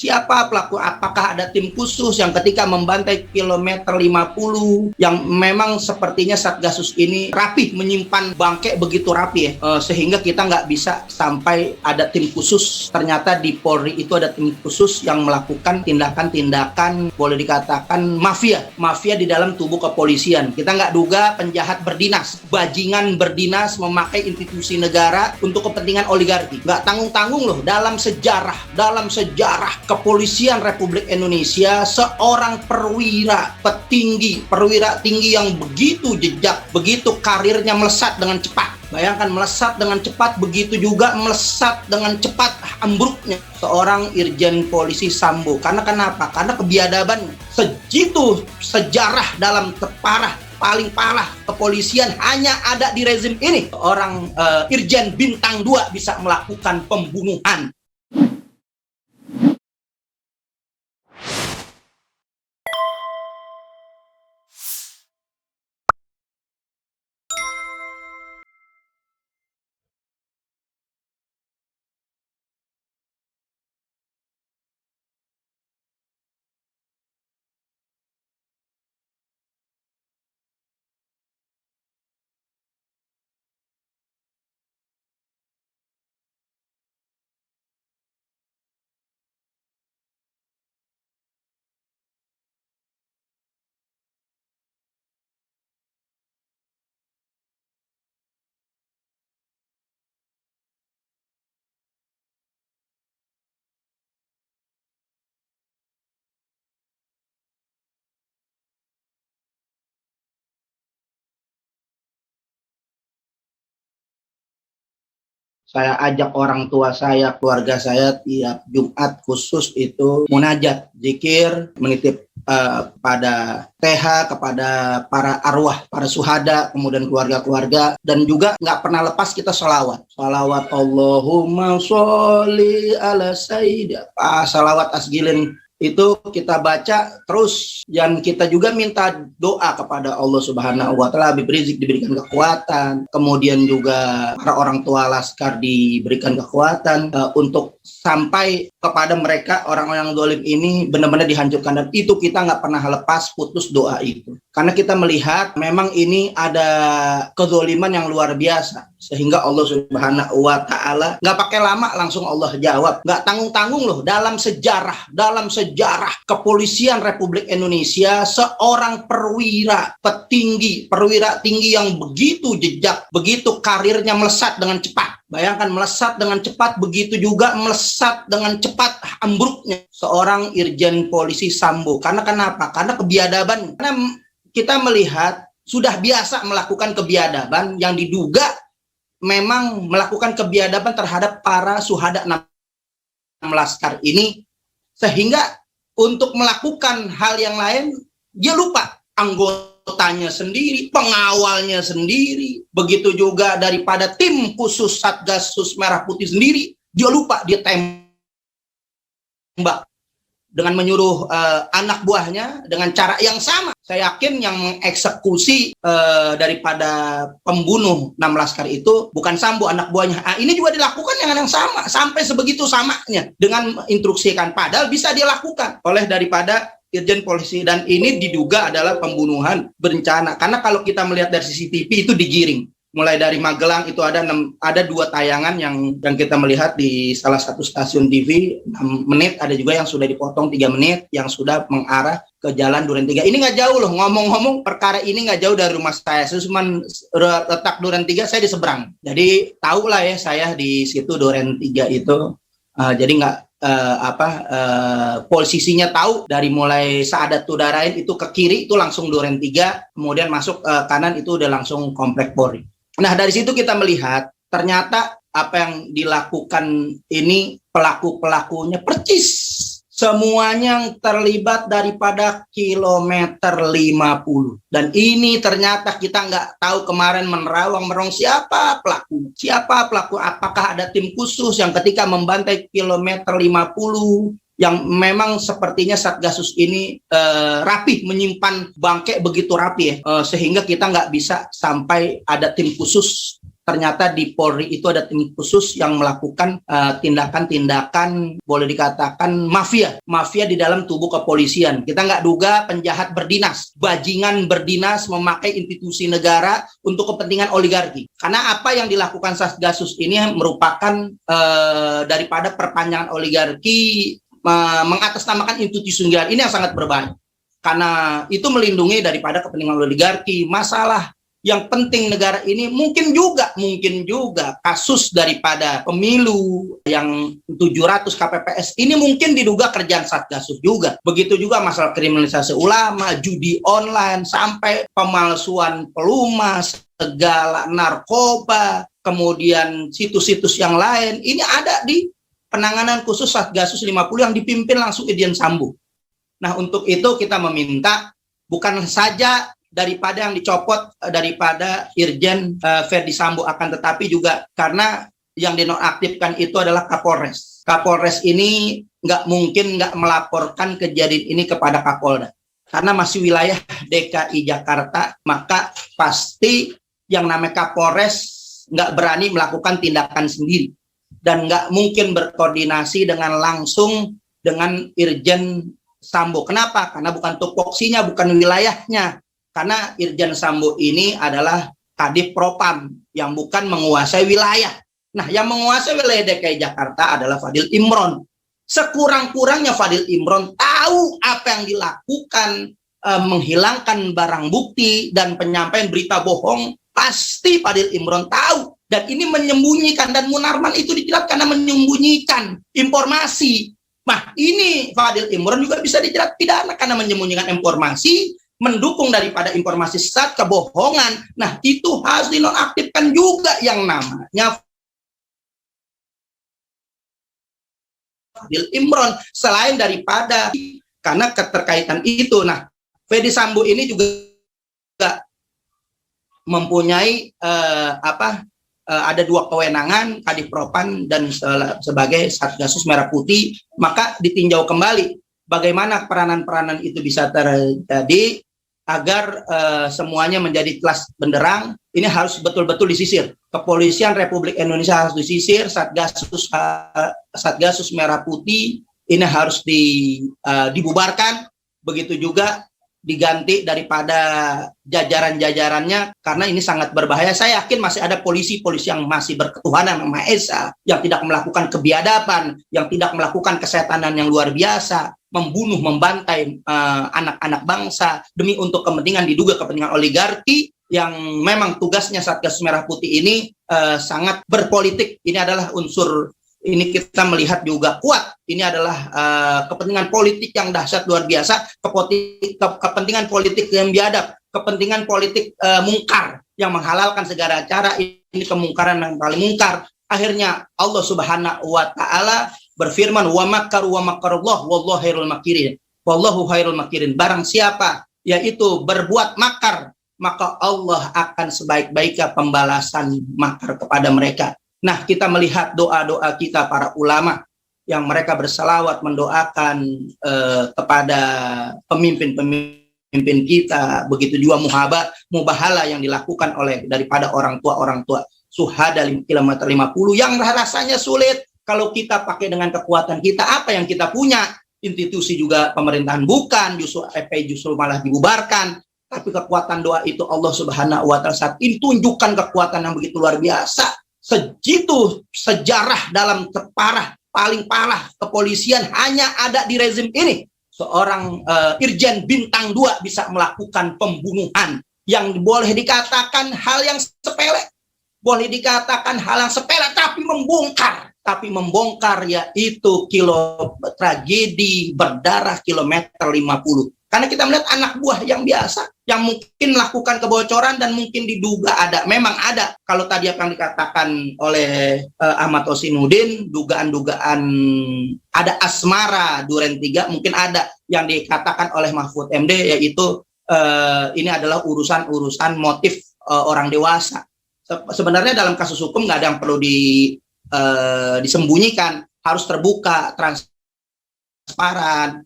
Siapa pelaku? Apakah ada tim khusus yang ketika membantai kilometer 50 yang memang sepertinya Satgasus ini rapih menyimpan bangke begitu rapi ya, sehingga kita nggak bisa sampai ada tim khusus. Ternyata di Polri itu ada tim khusus yang melakukan tindakan-tindakan boleh dikatakan mafia di dalam tubuh kepolisian. Kita nggak duga penjahat berdinas, bajingan berdinas memakai institusi negara untuk kepentingan oligarki. Nggak tanggung-tanggung loh, dalam sejarah kepolisian Republik Indonesia, seorang perwira tinggi yang begitu jejak, begitu karirnya melesat dengan cepat. Bayangkan, melesat dengan cepat, begitu juga melesat dengan cepat ambruknya seorang Irjen Polisi Sambo. Karena kenapa? Karena kebiadaban segitu sejarah dalam paling parah kepolisian hanya ada di rezim ini. Seorang Irjen Bintang 2 bisa melakukan pembunuhan. Saya ajak orang tua saya, keluarga saya tiap Jumat khusus itu munajat, zikir, menitip pada TH, kepada para arwah, para syuhada, kemudian keluarga-keluarga, dan juga nggak pernah lepas kita sholawat. Sholawat Allahumma sholli ala sayyidina. Sholawat asgilin itu kita baca terus, dan kita juga minta doa kepada Allah Subhanahu wa Ta'ala. Habib Rizik diberikan kekuatan, kemudian juga para orang tua Laskar diberikan kekuatan untuk sampai kepada mereka, orang-orang zalim ini benar-benar dihancurkan. Dan itu kita nggak pernah lepas putus doa itu, karena kita melihat memang ini ada kezaliman yang luar biasa, sehingga Allah Subhanahu wa Ta'ala nggak pakai lama langsung Allah jawab. Nggak tanggung-tanggung loh, dalam sejarah kepolisian Republik Indonesia, seorang perwira tinggi yang begitu jejak, begitu karirnya melesat dengan cepat. Bayangkan, melesat dengan cepat, begitu juga melesat dengan cepat ambruknya seorang Irjen Polisi Sambo. Karena kenapa? Karena kebiadaban. Karena kita melihat sudah biasa melakukan kebiadaban yang diduga memang melakukan kebiadaban terhadap para syuhada 6 Laskar ini, sehingga untuk melakukan hal yang lain dia lupa anggotanya sendiri, pengawalnya sendiri, begitu juga daripada tim khusus Satgasus Merah Putih sendiri, dia lupa, dia tembak dengan menyuruh anak buahnya dengan cara yang sama. Saya yakin yang mengeksekusi daripada pembunuh 6 Laskar itu bukan Sambo, anak buahnya. Ini juga dilakukan dengan yang sama, sampai sebegitu samanya dengan instruksikan. Padahal bisa dilakukan oleh daripada Irjen Polisi, dan ini diduga adalah pembunuhan berencana. Karena kalau kita melihat dari CCTV itu digiring. Mulai dari Magelang itu ada 2 tayangan yang kita melihat di salah satu stasiun TV 6 menit, ada juga yang sudah dipotong 3 menit yang sudah mengarah ke Jalan Duren 3. Ini nggak jauh loh, ngomong-ngomong perkara ini nggak jauh dari rumah saya. Saya cuma letak Duren 3, saya di seberang. Jadi tahu lah ya saya di situ Duren 3 itu. Jadi nggak posisinya tahu dari mulai Saadat Tudarain itu ke kiri itu langsung Duren 3, kemudian masuk kanan itu udah langsung Komplek Polri. Nah, dari situ kita melihat ternyata apa yang dilakukan ini pelaku-pelakunya percis semuanya yang terlibat daripada kilometer 50. Dan ini ternyata kita nggak tahu kemarin menerawang-merong siapa pelaku. Apakah ada tim khusus yang ketika membantai kilometer 50 yang memang sepertinya Satgasus ini rapih menyimpan bangke begitu rapi ya, sehingga kita nggak bisa sampai ada tim khusus ternyata di Polri itu ada tim khusus yang melakukan tindakan-tindakan boleh dikatakan mafia di dalam tubuh kepolisian. Kita nggak duga penjahat berdinas, bajingan berdinas memakai institusi negara untuk kepentingan oligarki. Karena apa yang dilakukan Satgasus ini merupakan daripada perpanjangan oligarki, mengatasnamakan institusi negara. Ini yang sangat berbahaya. Karena itu melindungi daripada kepentingan oligarki. Masalah yang penting negara ini mungkin juga kasus daripada pemilu yang 700 KPPS ini mungkin diduga kerjaan Satgasus juga. Begitu juga masalah kriminalisasi ulama, judi online, sampai pemalsuan pelumas, segala narkoba, kemudian situs-situs yang lain. Ini ada di penanganan khusus Satgasus 50 yang dipimpin langsung Irjen Sambo. Nah, untuk itu kita meminta bukan saja daripada yang dicopot daripada Irjen Verdi Sambo, akan tetapi juga karena yang dinonaktifkan itu adalah Kapolres. Kapolres ini nggak mungkin nggak melaporkan kejadian ini kepada Kapolda. Karena masih wilayah DKI Jakarta, maka pasti yang namanya Kapolres nggak berani melakukan tindakan sendiri. Dan nggak mungkin berkoordinasi dengan langsung dengan Irjen Sambo. Kenapa? Karena bukan tupoksinya, bukan wilayahnya. Karena Irjen Sambo ini adalah Kadif Propam yang bukan menguasai wilayah. Nah, yang menguasai wilayah DKI Jakarta adalah Fadil Imron. Sekurang-kurangnya Fadil Imron tahu apa yang dilakukan, menghilangkan barang bukti dan penyampaian berita bohong, pasti Fadil Imron tahu. Dan ini menyembunyikan, dan Munarman itu dijerat karena menyembunyikan informasi. Nah, ini Fadil Imron juga bisa dijerat pidana karena menyembunyikan informasi, mendukung daripada informasi sesat, kebohongan. Nah, itu harus dinonaktifkan juga yang namanya Fadil Imron, selain daripada karena keterkaitan itu. Nah, Verdi Sambo ini juga mempunyai ada dua kewenangan, Kadif Propam dan sebagai Satgasus Merah Putih, maka ditinjau kembali bagaimana peranan-peranan itu bisa terjadi agar semuanya menjadi jelas benderang. Ini harus betul-betul disisir. Kepolisian Republik Indonesia harus disisir, Satgasus Merah Putih ini harus dibubarkan. Begitu juga diganti daripada jajaran-jajarannya, karena ini sangat berbahaya. Saya yakin masih ada polisi-polisi yang masih berketuhanan yang Maha Esa, yang tidak melakukan kebiadaban, yang tidak melakukan kesetanan yang luar biasa, membunuh, membantai anak-anak bangsa demi untuk kepentingan, diduga kepentingan oligarki, yang memang tugasnya Satgasus Merah Putih ini sangat berpolitik. Ini adalah unsur, ini kita melihat juga kuat. Ini adalah kepentingan politik yang dahsyat luar biasa, kepentingan politik yang biadab, kepentingan politik mungkar yang menghalalkan segala cara. Ini kemungkaran yang paling mungkar. Akhirnya Allah Subhanahu wa taala berfirman, wa makaru wa makarullah wallahu khairul makirin. Wallahu khairul makirin. Barang siapa yaitu berbuat makar, maka Allah akan sebaik-baiknya pembalasan makar kepada mereka. Nah, kita melihat doa-doa kita para ulama yang mereka berselawat mendoakan kepada pemimpin kita, begitu juga mubahala yang dilakukan oleh daripada orang tua syuhada kilometer 50 yang rasanya sulit. Kalau kita pakai dengan kekuatan kita, apa yang kita punya, institusi juga pemerintahan bukan, justru FPI justru malah dibubarkan. Tapi kekuatan doa itu Allah Subhanahu wa taala saat ini tunjukkan kekuatan yang begitu luar biasa. Sejitu sejarah dalam paling parah kepolisian hanya ada di rezim ini. Seorang Irjen Bintang 2 bisa melakukan pembunuhan yang boleh dikatakan hal yang sepele. Boleh dikatakan hal yang sepele, tapi membongkar yaitu tragedi berdarah kilometer 50. Karena kita melihat anak buah yang biasa, yang mungkin melakukan kebocoran dan mungkin diduga memang ada. Kalau tadi apa yang dikatakan oleh Ahmad Hosinuddin, dugaan-dugaan ada asmara Duren 3, mungkin ada yang dikatakan oleh Mahfud MD, yaitu ini adalah urusan motif orang dewasa. Sebenarnya dalam kasus hukum nggak ada yang perlu disembunyikan, harus terbuka, transparan.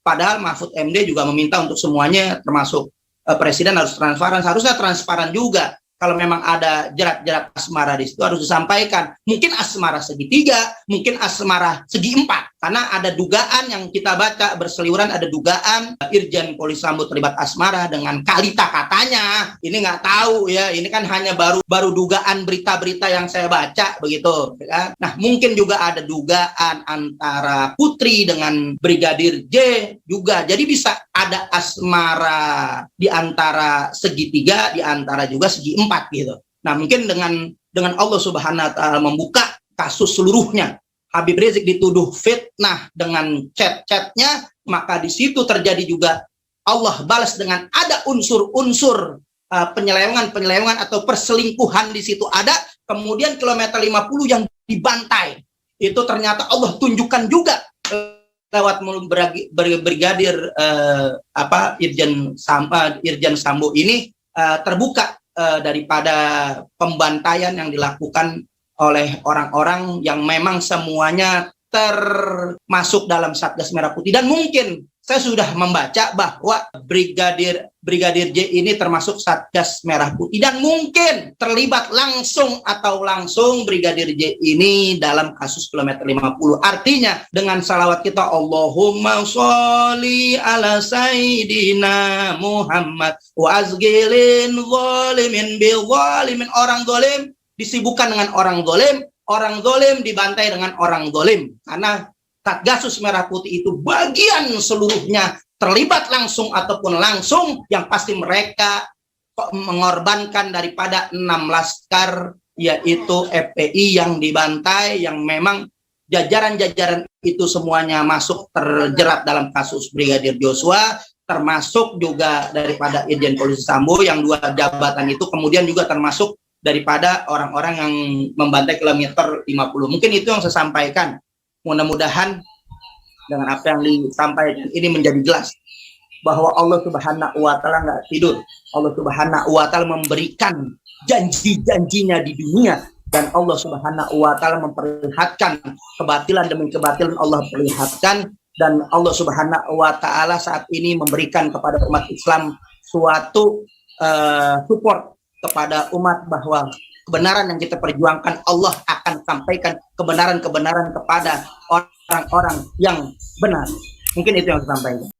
Padahal Mahfud MD juga meminta untuk semuanya, termasuk presiden harus transparan. Seharusnya transparan juga, kalau memang ada jerat-jerat asmara di situ harus disampaikan. Mungkin asmara segitiga, mungkin asmara segi empat. Karena ada dugaan yang kita baca berseliweran, ada dugaan Irjen Polisi Sambo terlibat asmara dengan Kalita katanya. Ini nggak tahu ya, ini kan hanya baru dugaan berita-berita yang saya baca begitu. Ya. Nah mungkin juga ada dugaan antara Putri dengan Brigadir J juga. Jadi bisa ada asmara di antara segitiga, di antara juga segi empat gitu. Nah mungkin dengan Allah Subhanahu Wa Taala membuka kasus seluruhnya, Habib Rizik dituduh fitnah dengan chat-chatnya, maka di situ terjadi juga Allah balas dengan ada unsur-unsur penyelewengan atau perselingkuhan di situ ada. Kemudian kilometer 50 yang dibantai itu ternyata Allah tunjukkan juga lewat mulut Brigadir Irjen Sambo ini terbuka daripada pembantaian yang dilakukan oleh orang-orang yang memang semuanya termasuk dalam Satgas Merah Putih. Dan mungkin saya sudah membaca bahwa Brigadir J ini termasuk Satgas Merah Putih dan mungkin terlibat langsung Brigadir J ini dalam kasus kilometer 50. Artinya dengan salawat kita Allahumma sholli ala Sayyidina Muhammad wa azgilin zalimin bil zalimin, orang zalim disibukkan dengan orang zalim dibantai dengan orang zalim. Karena Satgasus Merah Putih itu bagian seluruhnya terlibat langsung ataupun langsung, yang pasti mereka mengorbankan daripada 6 laskar, yaitu FPI yang dibantai, yang memang jajaran-jajaran itu semuanya masuk terjerat dalam kasus Brigadir Joshua, termasuk juga daripada Irjen Polisi Sambo yang 2 jabatan itu, kemudian juga termasuk daripada orang-orang yang membantai kilometer 50. Mungkin itu yang saya sampaikan. Mudah-mudahan dengan apa yang disampaikan ini menjadi jelas bahwa Allah Subhanahu wa Ta'ala nggak tidur. Allah Subhanahu wa Ta'ala memberikan janji-janjinya di dunia, dan Allah Subhanahu wa Ta'ala memperlihatkan kebatilan demi kebatilan Allah perlihatkan, dan Allah Subhanahu wa Ta'ala saat ini memberikan kepada umat Islam suatu support kepada umat bahwa kebenaran yang kita perjuangkan Allah akan sampaikan kebenaran-kebenaran kepada orang-orang yang benar. Mungkin itu yang saya sampaikan.